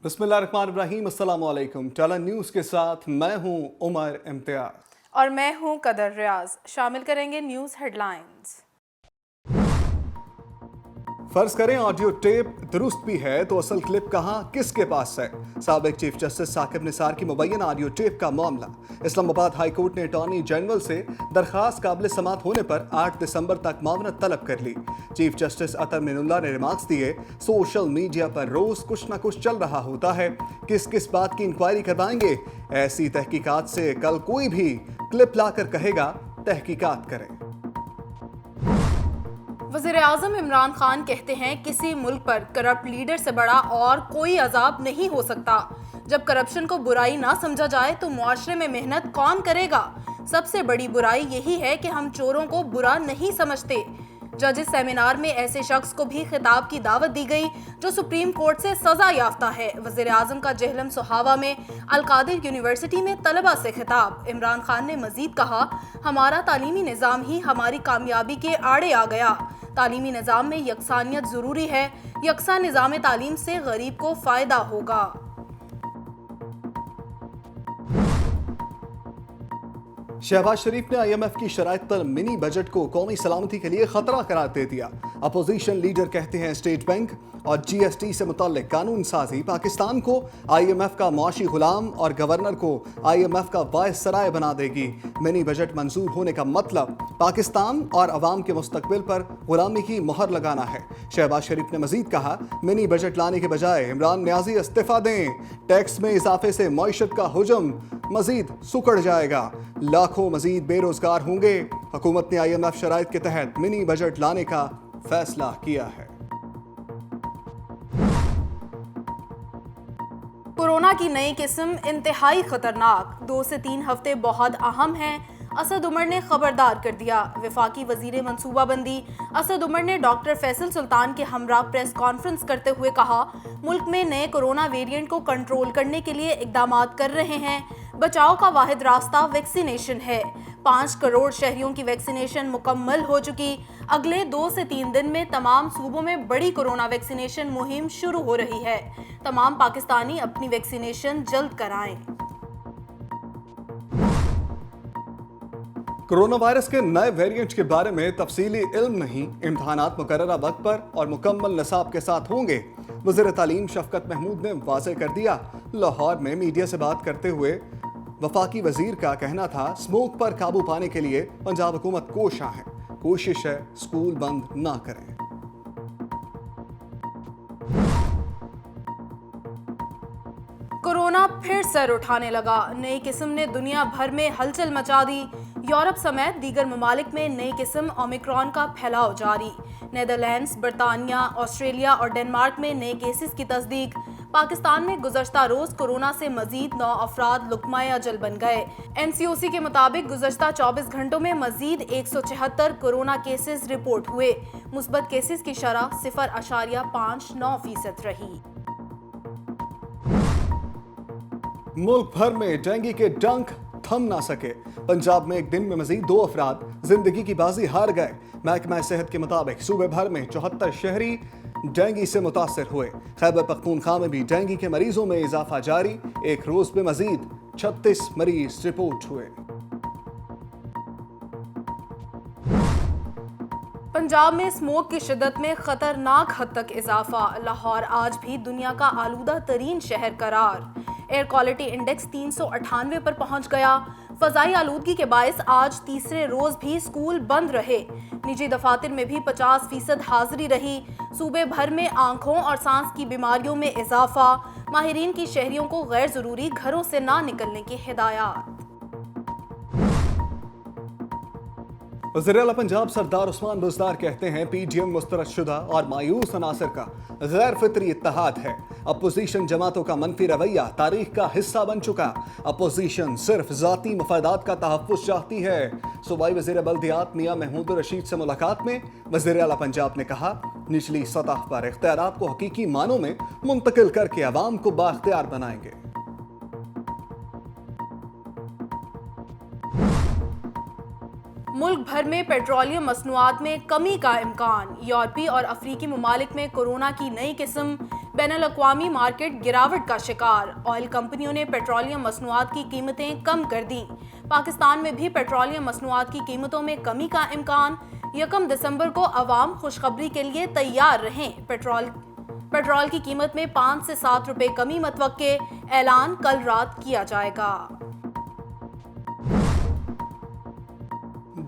बिस्मिल्लाहिर्रहमानिर्रहीम, अस्सलाम वालेकुम। टालन न्यूज़ के साथ मैं हूं उमर इम्तियाज और मैं हूं कदर रियाज। शामिल करेंगे न्यूज़ हेडलाइंस। फर्ज करें ऑडियो टेप दुरुस्त भी है तो असल क्लिप कहां किसके पास है। साबिक चीफ जस्टिस साकिब निसार की मुबैना ऑडियो टेप का मामला। इस्लामाबाद हाई कोर्ट ने अटॉर्नी जनरल से दरखास्त काबिल समात होने पर 8 दिसंबर तक मामनत तलब कर ली। चीफ जस्टिस अतर मिनुल्लाह ने रिमार्क्स दिए, सोशल मीडिया पर रोज कुछ न कुछ चल रहा होता है, किस किस बात की इंक्वायरी करवाएंगे। ऐसी तहकीकात से कल कोई भी क्लिप लाकर कहेगा तहकीकात करें। वज़ीर-ए-आज़म इमरान खान कहते हैं किसी मुल्क पर करप्ट लीडर से बड़ा और कोई अजाब नहीं हो सकता। जब करप्शन को बुराई ना समझा जाए तो मुआशरे में मेहनत कौन करेगा। सबसे बड़ी बुराई यही है कि हम चोरों को बुरा नहीं समझते। जजेस सेमिनार में ऐसे शख्स को भी खिताब की दावत दी गई जो सुप्रीम कोर्ट से सजा याफ्ता है। वज़ीर-ए-आज़म का जहलम सुहावा में अल-कादिर यूनिवर्सिटी में तलबा से खिताब। इमरान खान ने मजीद कहा, हमारा तालीमी निज़ाम ही हमारी कामयाबी के आड़े आ गया। तालीमी निज़ाम में यकसानियत ज़रूरी है, यकसा निज़ाम तालीम से गरीब को फ़ायदा होगा। शहबाज शरीफ ने IMF की शराइत पर मिनी बजट को कौमी सलामती के लिए खतरा करार दे दिया। अपोजिशन लीडर कहते हैं स्टेट बैंक और GST से मुताल्लिक कानून साजी पाकिस्तान को IMF का मुआशी गुलाम और गवर्नर को IMF का वायसराय बना देगी। मिनी बजट मंजूर होने का मतलब पाकिस्तान और अवाम के मुस्तकबिल पर गुलामी की मोहर लगाना है। शहबाज शरीफ ने मजीद कहा, मिनी बजट लाने के बजाय इमरान न्याजी इस्तीफा दें। टैक्स में इजाफे से मईशत का हुजम मजीद सुकड़ जाएगा, लाखों मजीद बेरोजगार होंगे। हुकूमत ने IMF शराइत के तहत मिनी बजट लाने का फैसला किया है। कोरोना की नई किस्म इंतहाई खतरनाक, 2 से 3 हफ्ते बहुत अहम हैं। असद उमर ने खबरदार कर दिया। वफाकी वजीर मनसूबाबंदी असद उमर ने डॉक्टर फैसल सुल्तान के हमरा प्रेस कॉन्फ्रेंस करते हुए कहा, मुल्क में नए कोरोना वेरिएंट को कंट्रोल करने के लिए इकदाम कर रहे हैं। बचाव का वाहिद रास्ता वैक्सीनेशन है। 5 करोड़ शहरियों की वैक्सीनेशन मुकम्मल हो चुकी। अगले 2 से 3 दिन में तमाम सूबों में बड़ी कोरोना वैक्सीनेशन मुहिम शुरू हो रही है। तमाम पाकिस्तानी अपनी वैक्सीनेशन जल्द कराएं। कोरोना वायरस के नए वेरिएंट के बारे में तफसीली इल्म नहीं। इम्तहानात मुकर्ररा वक्त पर और मुकम्मल निसाब के साथ होंगे। वज़ीर तालीम शफकत महमूद ने वाज़ेह कर दिया। लाहौर में मीडिया से बात करते हुए वफाकी वजीर का कहना था, स्मोक पर काबू पाने के लिए पंजाब हुकूमत कोशां है। कोशिश है स्कूल बंद ना करें। कोरोना फिर सर उठाने लगा। नई किस्म ने दुनिया भर में हलचल मचा दी। यूरोप समेत दीगर ममालिक में नई किस्म ओमिक्रॉन का फैलाव जारी। नेदरलैंड्स, बरतानिया, ऑस्ट्रेलिया और डेनमार्क में नए केसेस की तस्दीक। पाकिस्तान में गुज़श्ता रोज कोरोना से मजीद 9 अफराद लुकमाए अजल बन गए। NCOC के मुताबिक गुज़श्ता 24 घंटों में मजीद 176 कोरोना केसेस रिपोर्ट हुए। मुस्बत केसेस की शरह 0.59% रही। मुल्क भर में डेंगू के डंक थम ना सके। पंजाब में एक दिन में मजीद 2 अफराद जिंदगी की बाजी हार गए। महकमा सेहत के मुताबिक सूबे भर में 74 शहरी डेंगू से मुतासर हुए। खैबर पख्तूनख्वा में भी डेंगू के मरीजों में इजाफा जारी। एक रोज में मजीद 36 मरीज रिपोर्ट हुए। पंजाब में स्मोक की शिद्दत में खतरनाक हद तक इजाफा। लाहौर आज भी दुनिया का आलूदा तरीन शहर करार। एयर क्वालिटी इंडेक्स 398 पर पहुंच गया। फजाई आलूदगी के बायस आज तीसरे रोज भी स्कूल बंद रहे। निजी दफातर में भी 50% हाजिरी रही। सूबे भर में आंखों और सांस की बीमारियों में इजाफा। माहिरीन की शहरियों को गैर जरूरी घरों से ना निकलने की हिदायत। वज़ीर-ए-आला पंजाब सरदार उस्मान बुज़दार कहते हैं, PDM मुस्तरदशुदा और मायूस अनासर का गैर फितरी इत्तेहाद है। अपोजिशन जमातों का मनफी रवैया तारीख का हिस्सा बन चुका। अपोजिशन सिर्फ ज़ाती मफादात का तहफ़्फ़ुज़ चाहती है। सूबाई वज़ीर बल्दियात मियां महमूद रशीद से मुलाकात में वज़ीर-ए-आला पंजाब ने कहा, निचली सतह पर इख्तियारात को हकीकी मानों में मुंतकिल करके अवाम को बाख्तियार बनाएंगे। मुल्क भर में पेट्रोलियम मसनूआत में कमी का इम्कान। यूरोपीय और अफ्रीकी ममालिक में कोरोना की नई किस्म बैनुल-अक़वामी मार्केट गिरावट का शिकार। ऑयल कंपनियों ने पेट्रोलियम मसनूआत की कीमतें कम कर दी। पाकिस्तान में भी पेट्रोलियम मसनूआत की कीमतों में कमी का इम्कान। 1 दिसंबर को अवाम खुशखबरी के लिए तैयार रहें। पेट्रोल की कीमत में 5 से 7 रुपए कमी मतवक्के। ऐलान कल रात किया जाएगा।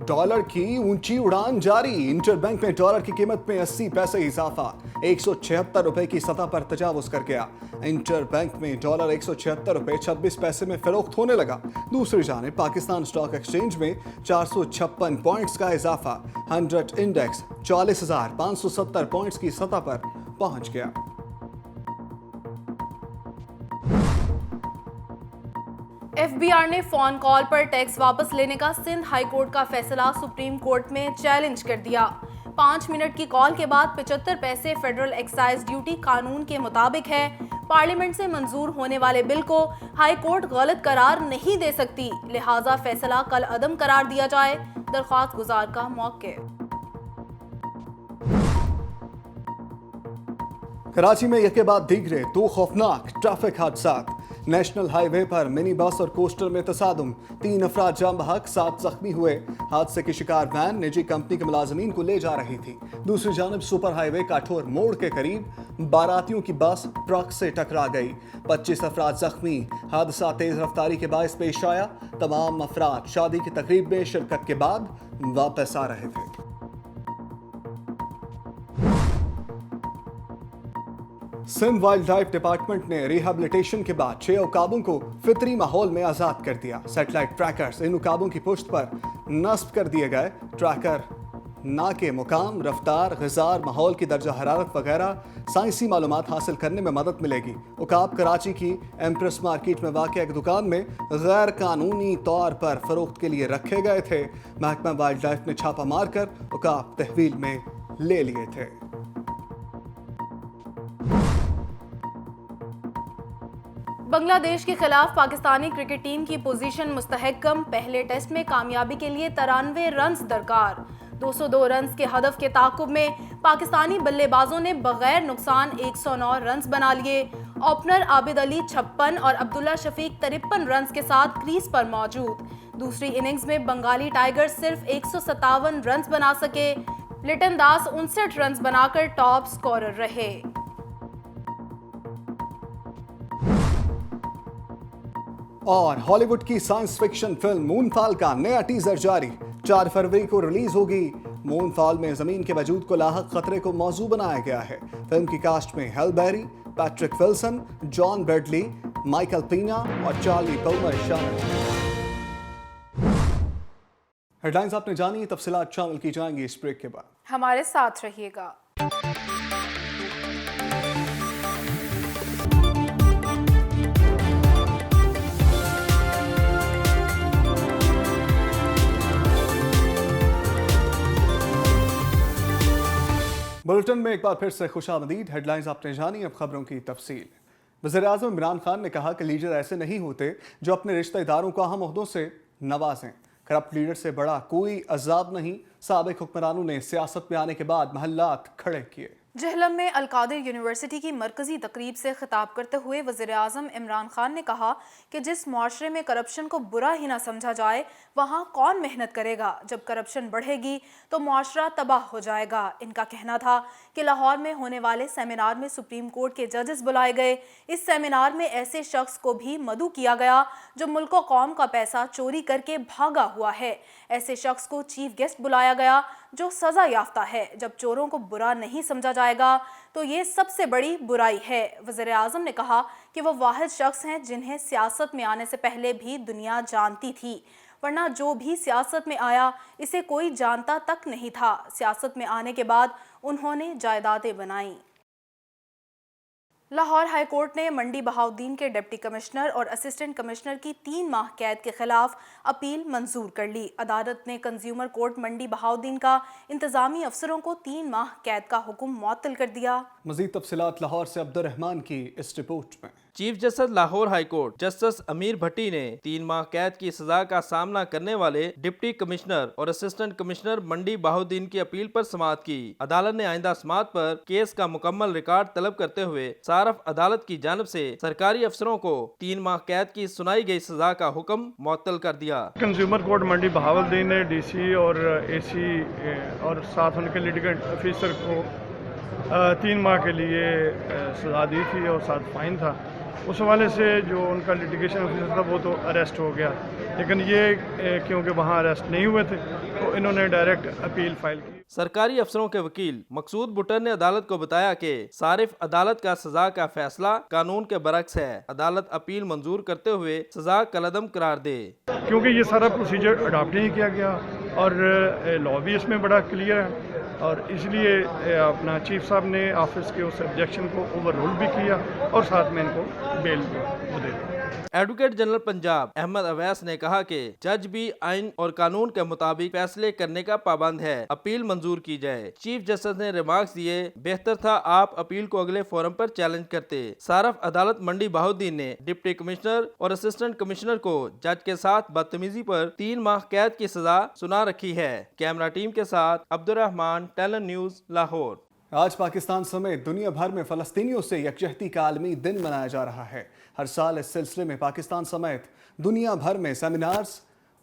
डॉलर की ऊंची उड़ान जारी। इंटरबैंक में डॉलर की कीमत में 80 पैसे इजाफा, 176 रुपए की सतह पर तजावुज कर गया। इंटरबैंक में डॉलर 176 रुपए 26 पैसे में फरोख्त होने लगा। दूसरी जानिब पाकिस्तान स्टॉक एक्सचेंज में 456 पॉइंट्स का इजाफा, 100 इंडेक्स 44,570 पॉइंट्स की सतह पर पहुंच गया। एफबीआर ने फोन कॉल पर टैक्स वापस लेने का सिंध हाई कोर्ट का फैसला सुप्रीम कोर्ट में चैलेंज कर दिया। 5 मिनट की कॉल के बाद 75 पैसे फेडरल एक्साइज ड्यूटी कानून के मुताबिक है। पार्लियामेंट से मंजूर होने वाले बिल को हाई कोर्ट गलत करार नहीं दे सकती, लिहाजा फैसला कल अदम करार दिया जाए। दरख्वास्त गुजार का मौके। कराची में एक के बाद दीगरे 2 खौफनाक ट्रैफिक हादसात। नेशनल हाईवे पर मिनी बस और कोस्टर में तसादुम, 3 अफराद जाम बहक, 7 जख्मी हुए। हादसे की शिकार वैन निजी कंपनी के मुलाजमीन को ले जा रही थी। दूसरी जानब सुपर हाईवे काठोर मोड़ के करीब बारातियों की बस ट्रक से टकरा गई, 25 अफराद जख्मी। हादसा तेज रफ्तारी के बायस पेश आया। तमाम अफराद शादी की तकरीब में शिरकत के बाद वापस आ रहे थे। सिंध वाइल्ड लाइफ डिपार्टमेंट ने रिहैबिलिटेशन के बाद 6 उकाबों को फितरी माहौल में आजाद कर दिया। सैटेलाइट ट्रैकर्स इन उकाबों की पुश्त पर नस्ब कर दिए गए। ट्रैकर ना के मुकाम, रफ्तार, ग़िज़ार, माहौल की दर्जा हरारत वगैरह साइंसी मालूमात हासिल करने में मदद मिलेगी। उकाब कराची की एम्प्रेस मार्केट में वाक़िआ एक दुकान में गैर कानूनी तौर पर फरोख्त के लिए रखे गए थे। महकमा वाइल्ड लाइफ ने छापा मारकर उकाब तहवील में ले लिए थे। बांग्लादेश के खिलाफ पाकिस्तानी क्रिकेट टीम की पोजीशन मुस्तहकम। पहले टेस्ट में कामयाबी के लिए 93 रन्स दरकार। 202 रन्स के हदफ के ताकुब में पाकिस्तानी बल्लेबाजों ने बगैर नुकसान 109 रन्स बना लिए। ओपनर आबिद अली 56 और अब्दुल्ला शफीक 53 रन्स के साथ क्रीज पर मौजूद। दूसरी इनिंग्स में बंगाली टाइगर्स सिर्फ 157 रन्स बना सके। लिटन दास 59 रन्स बनाकर टॉप स्कोरर रहे। और हॉलीवुड की साइंस फिक्शन फिल्म मूनफॉल का नया टीजर जारी। 4 फरवरी को रिलीज होगी। मूनफॉल में जमीन के वजूद को लाहक खतरे को मौजू बनाया गया है। फिल्म की कास्ट में Halle Berry, Patrick Wilson, John Bradley, Michael Peña और चार्ली पल्मर शामिल हैं। हेडलाइंस आपने जानी, तफसीलात शामिल की जाएंगी इस ब्रेक के बाद। हमारे साथ रहिएगा। बुलेटिन में एक बार फिर से खुशामदीद। हेडलाइंस आपने जानी, अब खबरों की तफसील। वज़ीर-ए-आज़म इमरान खान ने कहा कि लीडर ऐसे नहीं होते जो अपने रिश्तेदारों को अहम ओहदों से नवाजें। करप्ट लीडर से बड़ा कोई अजाब नहीं। साबिक हुक्मरानों ने सियासत में आने के बाद महल्लात खड़े किए। जहलम में अल-कादिर यूनिवर्सिटी की मरकजी तकरीब से खिताब करते हुए वज़ीर-ए-आज़म इमरान खान ने कहा कि जिस मुआशरे में करप्शन को बुरा ही ना समझा जाए वहाँ कौन मेहनत करेगा। जब करप्शन बढ़ेगी तो मुआशरा तबाह हो जाएगा। इनका कहना था कि लाहौर में होने वाले सेमिनार में सुप्रीम कोर्ट के जजेस बुलाए गए। इस सेमिनार में ऐसे शख्स को भी मदऊ किया गया जो मुल्क व कौम का पैसा चोरी करके भागा हुआ है। ऐसे शख्स को चीफ गेस्ट बुलाया गया जो सजा याफ्ता है। जब चोरों को बुरा नहीं समझा जाएगा तो ये सबसे बड़ी बुराई है। वज़ीर-ए-आज़म ने कहा कि वो वाहिद शख्स हैं जिन्हें सियासत में आने से पहले भी दुनिया जानती थी, वरना जो भी सियासत में आया इसे कोई जानता तक नहीं था। सियासत में आने के बाद उन्होंने जायदादें बनाई। लाहौर हाई कोर्ट ने मंडी बहाउद्दीन के डिप्टी कमिश्नर और असिस्टेंट कमिश्नर की 3 माह कैद के खिलाफ अपील मंजूर कर ली। अदालत ने कंज्यूमर कोर्ट मंडी बहाउद्दीन का इंतजामी अफसरों को 3 माह कैद का हुक्म मुअत्तल कर दिया। मजीद तफसीलात लाहौर से अब्दुर्रहमान की इस रिपोर्ट में। Chief justice Lahore high court justice Amir Bhatti نے 3 ماہ قید کی سزا کا سامنا کرنے والے ڈپٹی کمشنر اور اسسٹنٹ کمشنر منڈی بہاؤدین کی اپیل پر سماعت کی۔ عدالت نے آئندہ سماعت پر کیس کا مکمل ریکارڈ طلب کرتے ہوئے صارف عدالت کی جانب سے سرکاری افسروں کو 3 ماہ قید کی سنائی گئی سزا کا حکم معطل کر دیا۔ کنزیومر کورٹ منڈی بہاولدین نے ڈی سی اور اے سی اور ساتھ ان کے لیٹیگنٹ آفیسر کو 3 ماہ کے لیے سزا دی تھی اور ساتھ فائن تھا۔ اس حوالے سے جو ان کا لیٹیگیشن آفیسر تھا وہ تو اریسٹ ہو گیا، لیکن یہ کیونکہ وہاں اریسٹ نہیں ہوئے تھے تو انہوں نے ڈائریکٹ اپیل فائل کی۔ سرکاری افسروں کے وکیل مقصود بٹر نے عدالت کو بتایا کہ صارف عدالت کا سزا کا فیصلہ قانون کے برعکس ہے، عدالت اپیل منظور کرتے ہوئے سزا کالعدم قرار دے۔ کیونکہ یہ سارا پروسیجر اڈاپٹ نہیں کیا گیا اور لا بھی اس میں بڑا کلیئر ہے، اور اس لیے اپنا چیف صاحب نے آفس کے اس آبجیکشن کو اوور رول بھی کیا اور ساتھ میں ان کو بیل وہ دے دی۔ ایڈوکیٹ جنرل پنجاب احمد اویس نے کہا کہ جج بھی آئین اور قانون کے مطابق فیصلے کرنے کا پابند ہے، اپیل منظور کی جائے۔ چیف جسٹس نے ریمارکس دیے، بہتر تھا آپ اپیل کو اگلے فورم پر چیلنج کرتے۔ صارف عدالت منڈی بہاؤدین نے ڈپٹی کمشنر اور اسسٹنٹ کمشنر کو جج کے ساتھ بدتمیزی پر 3 ماہ قید کی سزا سنا رکھی ہے۔ کیمرہ ٹیم کے ساتھ عبدالرحمان، ٹیلن نیوز، لاہور۔ آج پاکستان سمیت دنیا بھر میں فلسطینیوں سے یکجہتی کا عالمی دن منایا جا رہا ہے۔ ہر سال اس سلسلے میں پاکستان سمیت دنیا بھر میں سیمینارز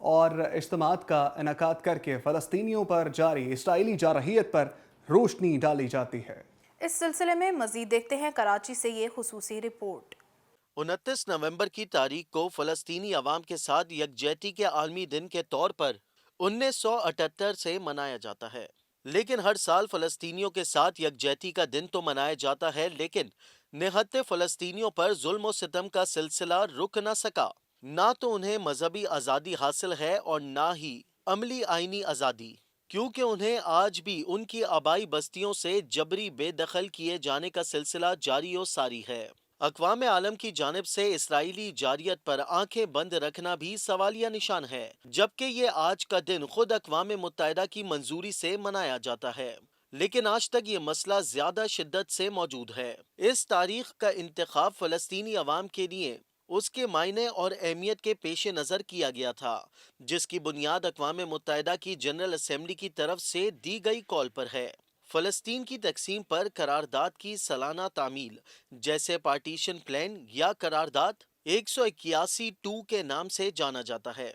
اور اجتماعات کا انعقاد کر کے فلسطینیوں پر جاری اسرائیلی جارحیت پر روشنی ڈالی جاتی ہے۔ اس سلسلے میں مزید دیکھتے ہیں کراچی سے یہ خصوصی رپورٹ۔ 29 نومبر کی تاریخ کو فلسطینی عوام کے ساتھ یکجہتی کے عالمی دن کے طور پر 1978 سے منایا جاتا ہے، لیکن ہر سال فلسطینیوں کے ساتھ یکجہتی کا دن تو منایا جاتا ہے، لیکن نہتے فلسطینیوں پر ظلم و ستم کا سلسلہ رک نہ سکا۔ نہ تو انہیں مذہبی آزادی حاصل ہے اور نہ ہی عملی آئینی آزادی، کیونکہ انہیں آج بھی ان کی آبائی بستیوں سے جبری بے دخل کیے جانے کا سلسلہ جاری و ساری ہے۔ اقوام عالم کی جانب سے اسرائیلی جارحیت پر آنکھیں بند رکھنا بھی سوالیہ نشان ہے، جبکہ یہ آج کا دن خود اقوام متحدہ کی منظوری سے منایا جاتا ہے، لیکن آج تک یہ مسئلہ زیادہ شدت سے موجود ہے۔ اس تاریخ کا انتخاب فلسطینی عوام کے لیے اس کے معنی اور اہمیت کے پیش نظر کیا گیا تھا، جس کی بنیاد اقوام متحدہ کی جنرل اسمبلی کی طرف سے دی گئی کال پر ہے۔ فلسطین کی تقسیم پر قرارداد کی سالانہ تعمیل، جیسے پارٹیشن پلان یا قرارداد 181-2 کے نام سے جانا جاتا ہے۔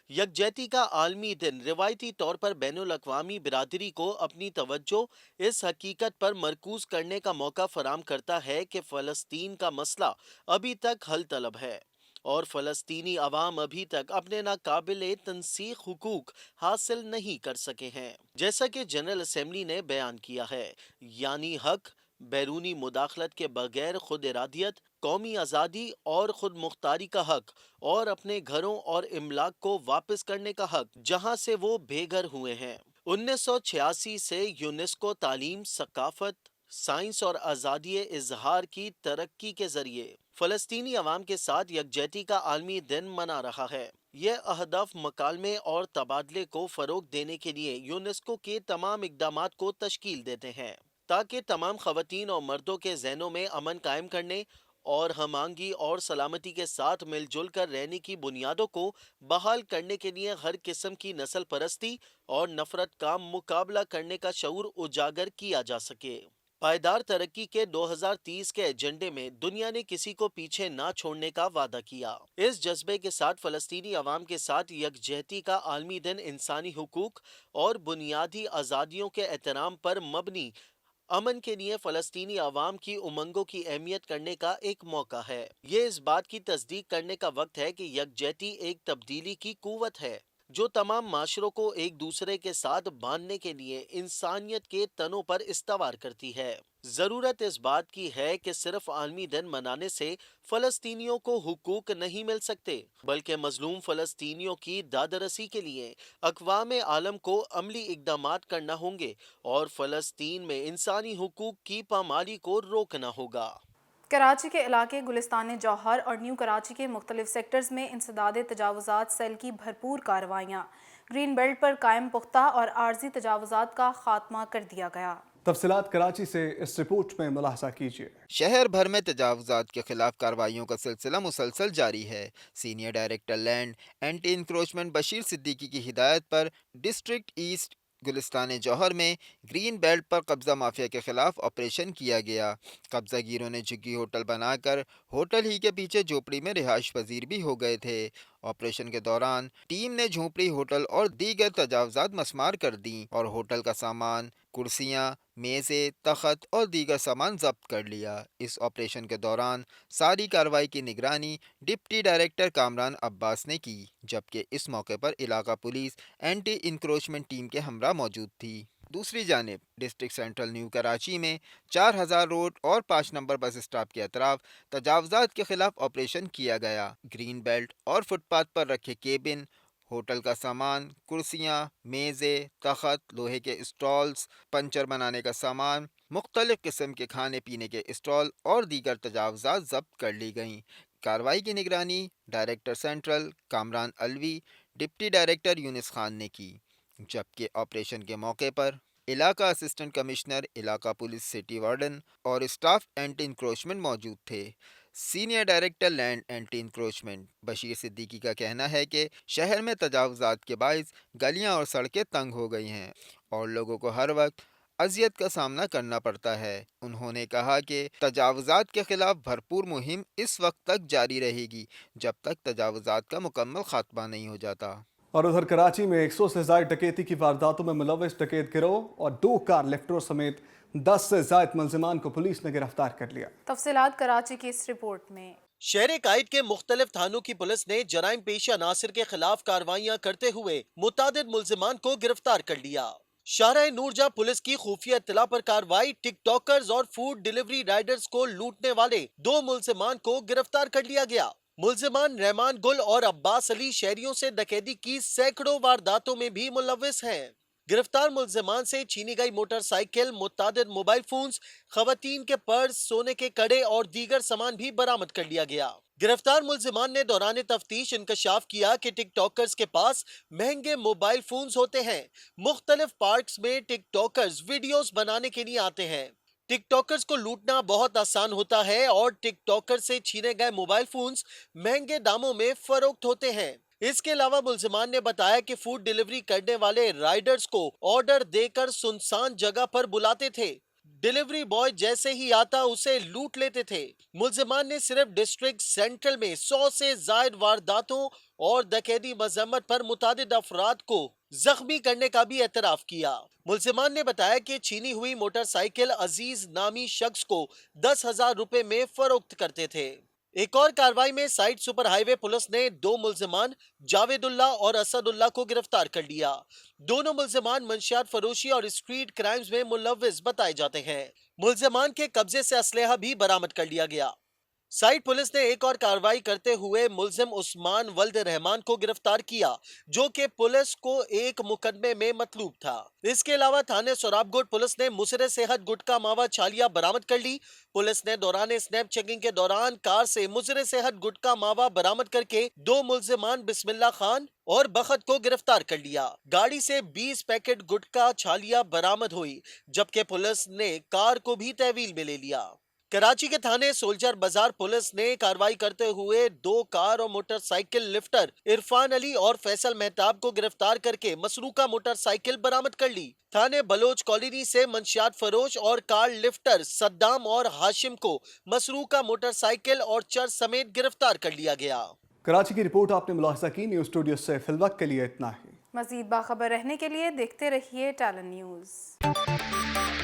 یکجہتی کا عالمی دن روایتی طور پر بین الاقوامی برادری کو اپنی توجہ اس حقیقت پر مرکوز کرنے کا موقع فراہم کرتا ہے کہ فلسطین کا مسئلہ ابھی تک حل طلب ہے اور فلسطینی عوام ابھی تک اپنے ناقابل تنسیق حقوق حاصل نہیں کر سکے ہیں، جیسا کہ جنرل اسمبلی نے بیان کیا ہے، یعنی حق بیرونی مداخلت کے بغیر خود ارادیت، قومی آزادی اور خود مختاری کا حق، اور اپنے گھروں اور املاک کو واپس کرنے کا حق جہاں سے وہ بے گھر ہوئے ہیں۔ 1986 سے یونیسکو تعلیم، ثقافت، سائنس اور آزادی اظہار کی ترقی کے ذریعے فلسطینی عوام کے ساتھ یکجہتی کا عالمی دن منا رہا ہے۔ یہ اہداف مکالمے اور تبادلے کو فروغ دینے کے لیے یونیسکو کے تمام اقدامات کو تشکیل دیتے ہیں، تاکہ تمام خواتین اور مردوں کے ذہنوں میں امن قائم کرنے اور ہم آہنگی اور سلامتی کے ساتھ مل جل کر رہنے کی بنیادوں کو بحال کرنے کے لیے ہر قسم کی نسل پرستی اور نفرت کا مقابلہ کرنے کا شعور اجاگر کیا جا سکے۔ پائیدار ترقی کے 2030 کے ایجنڈے میں دنیا نے کسی کو پیچھے نہ چھوڑنے کا وعدہ کیا۔ اس جذبے کے ساتھ فلسطینی عوام کے ساتھ یکجہتی کا عالمی دن انسانی حقوق اور بنیادی آزادیوں کے احترام پر مبنی امن کے لیے فلسطینی عوام کی امنگوں کی اہمیت کرنے کا ایک موقع ہے۔ یہ اس بات کی تصدیق کرنے کا وقت ہے کہ یکجہتی ایک تبدیلی کی قوت ہے جو تمام معاشروں کو ایک دوسرے کے ساتھ باندھنے کے لیے انسانیت کے تنوں پر استوار کرتی ہے۔ ضرورت اس بات کی ہے کہ صرف عالمی دن منانے سے فلسطینیوں کو حقوق نہیں مل سکتے، بلکہ مظلوم فلسطینیوں کی دادرسی کے لیے اقوام عالم کو عملی اقدامات کرنا ہوں گے اور فلسطین میں انسانی حقوق کی پامالی کو روکنا ہوگا۔ کراچی کے علاقے گلستان جوہر اور نیو کراچی کے مختلف سیکٹرز میں انسداد تجاوزات سیل کی بھرپور کارروائیاں، گرین بیلٹ پر قائم پختہ اور عارضی تجاوزات کا خاتمہ کر دیا گیا۔ तफसीलात कराची से इस रिपोर्ट में मुलाहजा कीजिए। शहर भर में तजावुजात के खिलाफ कार्रवाइयों का सिलसिला मुसलसल जारी है। Senior director land anti encroachment Bashir Siddiqui की हिदायत पर डिस्ट्रिक्ट ईस्ट गुलिस्तान जौहर में ग्रीन बेल्ट पर कब्ज़ा माफिया के खिलाफ ऑपरेशन किया गया। कब्ज़ा गिरों ने झुग्गी होटल बनाकर होटल ही के पीछे झोपड़ी में रिहाइश पजीर भी हो गए थे। ऑपरेशन के दौरान टीम ने झोपड़ी, होटल और दीगर तजावुजात मस्मार कर दी और होटल का सामान, कुर्सियाँ, मेज़ें, तख्त और दीगर सामान जब्त कर लिया। इस ऑपरेशन के दौरान सारी कार्रवाई की निगरानी डिप्टी डायरेक्टर कामरान अब्बास ने की, जबकि इस मौके पर इलाका पुलिस एंटी इंक्रोचमेंट टीम के हमरा मौजूद थी। दूसरी जानिब डिस्ट्रिक्ट सेंट्रल न्यू कराची में 4000 रोड और 5 नंबर बस स्टॉप के अतराफ तजावुजात के खिलाफ ऑपरेशन किया गया। ग्रीन बेल्ट और फुटपाथ पर रखे केबिन, होटल का सामान, कुर्सियाँ, मेज़ें, तख्त, लोहे के स्टॉल्स, पंचर बनाने का सामान, मुख्तलिफ़ किस्म के खाने पीने के स्टॉल और दीगर तजावुजात जब्त कर ली गईं। कार्रवाई की निगरानी director central Kamran Alvi, deputy director Younis Khan ने की, जबकि ऑपरेशन के मौके पर इलाका असिस्टेंट कमिश्नर, इलाका पुलिस सिटी वार्डन और स्टाफ एंटी इंक्रोचमेंट मौजूद थे। Senior director land anti encroachment Bashir Siddiqui का कहना है कि शहर में तजावुजात के बाइस गलियां और सड़कें तंग हो गई हैं और लोगों को हर वक्त अजियत का सामना करना पड़ता है। उन्होंने कहा कि तजावुजात के खिलाफ भरपूर मुहिम इस वक्त तक जारी रहेगी जब तक तजावुजात का मुकम्मल खात्मा नहीं हो जाता। और उधर कराची में 100 से ज्यादा डकैती की वारदातों में मुलव्वस डकैत गिरोह और 2 कार लिफ्टरों समेत 10 से ज्यादा मुलजिमान को पुलिस ने गिरफ्तार कर लिया। तफसीलात कराची की इस रिपोर्ट में। शहर काइद के मुख्तलिफ थानों की पुलिस ने जराइम पेशा नासिर के खिलाफ कार्रवाइयां करते हुए मुतादिद मुलजिमान को गिरफ्तार कर लिया। शाहराह नूरजहां पुलिस की खुफिया इत्तला पर कार्रवाई टिकटॉकर्स और फूड डिलीवरी राइडर्स को लूटने वाले 2 मुलजिमान को गिरफ्तार कर लिया गया। मुलजिमान रहमान गुल और अब्बास अली शहरियों से डकैती की सैकड़ों वारदातों में भी मुलव्विस हैं। गिरफ्तार मुलजिमान से छीनी गई मोटरसाइकिल, मुतादिद मोबाइल फोन्स, खवातीन के पर्स, सोने के कड़े और दीगर सामान भी बरामद कर लिया गया। गिरफ्तार मुलजिमान ने दौरान तफ्तीश इंकशाफ किया कि टिकटॉकर्स के पास महंगे मोबाइल फोन्स होते हैं। मुख्तलिफ पार्क्स में टिकटॉकर्स वीडियोस बनाने के लिए आते हैं। टिकटॉकर्स को लूटना बहुत आसान होता है और टिकटॉकर से छीने गए मोबाइल फोन्स महंगे दामों में फरोख्त होते हैं। इसके अलावा मुलजिमान ने बताया कि फूड डिलीवरी करने वाले राइडर्स को ऑर्डर देकर सुनसान जगह पर बुलाते थे। डिलीवरी बॉय जैसे ही आता उसे लूट लेते थे। मुलजिमान ने सिर्फ डिस्ट्रिक्ट सेंट्रल में 100 से ज्यादा वारदातों और डकैती मजम्मत पर मुतादिद अफराद को जख्मी करने का भी एतराफ किया। मुलजिमान ने बताया कि छीनी हुई मोटरसाइकिल अजीज नामी शख्स को 10,000 रुपए में फरोख्त करते थे। एक और कार्रवाई में साइड सुपर हाईवे पुलिस ने 2 मुलजिमान जावेदुल्ला और असदुल्ला को गिरफ्तार कर लिया। दोनों मुलजिमान मंशियात फरोशी और स्ट्रीट क्राइम्स में मुलव्विस बताए जाते हैं। मुलजिमान के कब्जे से असलहा भी बरामद कर लिया गया। साइड पुलिस ने एक और कार्रवाई करते हुए मुलजिम उस्मान वल्द रहमान को गिरफ्तार किया, जो कि पुलिस को एक मुकदमे में मतलूब था। इसके अलावा थाने सोराबगोट पुलिस ने मुसरे सेहत गुटका मावा छालिया बरामद कर ली। पुलिस ने दौरान स्नैप चेकिंग के दौरान कार से मुसरे सेहत गुटका मावा बरामद करके 2 मुलजिमान बिस्मिल्लाह खान और बखत को गिरफ्तार कर लिया। गाड़ी से 20 पैकेट गुटका छालिया बरामद हुई, जबकि पुलिस ने कार को भी तहवील में ले लिया। कराची के थाने सोल्जर बाजार पुलिस ने कार्रवाई करते हुए 2 कार और मोटरसाइकिल लिफ्टर इरफान अली और फैसल मेहताब को गिरफ्तार करके मसरूका मोटरसाइकिल बरामद कर ली। थाने बलोच कॉलोनी से मंशियात फरोश और कार लिफ्टर सद्दाम और हाशिम को मसरूका मोटरसाइकिल और चर्च समेत गिरफ्तार कर लिया गया। कराची की रिपोर्ट आपने मुलाहिजा की। न्यूज़ स्टूडियो से फिलवक्त के लिए इतना ही। मज़ीद बाखबर रहने के लिए देखते रहिए टैलेंट न्यूज़।